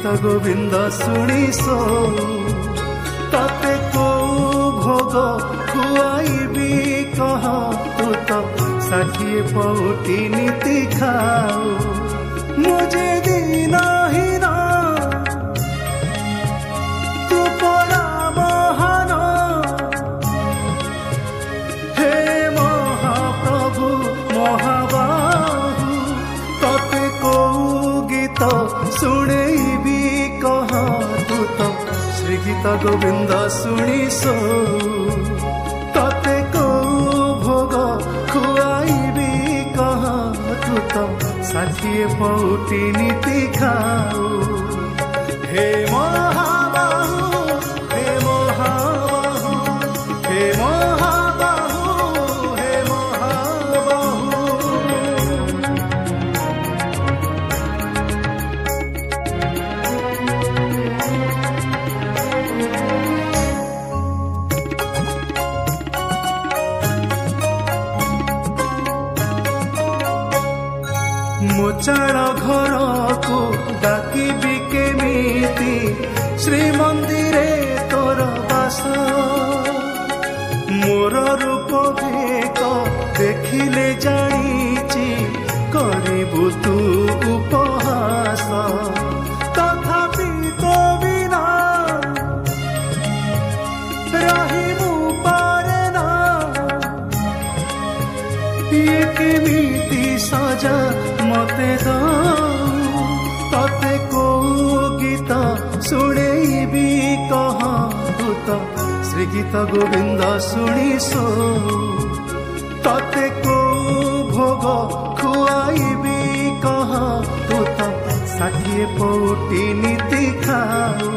गीत गोविंद शुणी सो तते को भोग खुआईबी कह तू तो षाठिए पौटी नीति खाओ मुझे दीना ही ना तू परा महान हे महाप्रभु महाबाहु तते को गीत शुणेबी कह तू तो श्री गीत गोविंद शुणी सो तते को भोग खुआईबी कह तू तो षाठिए पौटी नीति खाओ हे महाबाहु हे महाबाहु हे महाबाहु हे महाबाहु मोचाण घर को डाकिबी केमिति श्रीमंदिरे तोर बास मोर रूप भेक देखिले जानिछि करिबु तू उपहास तथापि तो बिना रहिबु पारे ना ये केमिति सजा मते दो तते को गीत शुणेबी कह तू तो श्री गीत गोविंद शुणी सो तते को भोग खुआईबी कह तू तो षाठिए पौटी नीति खाओ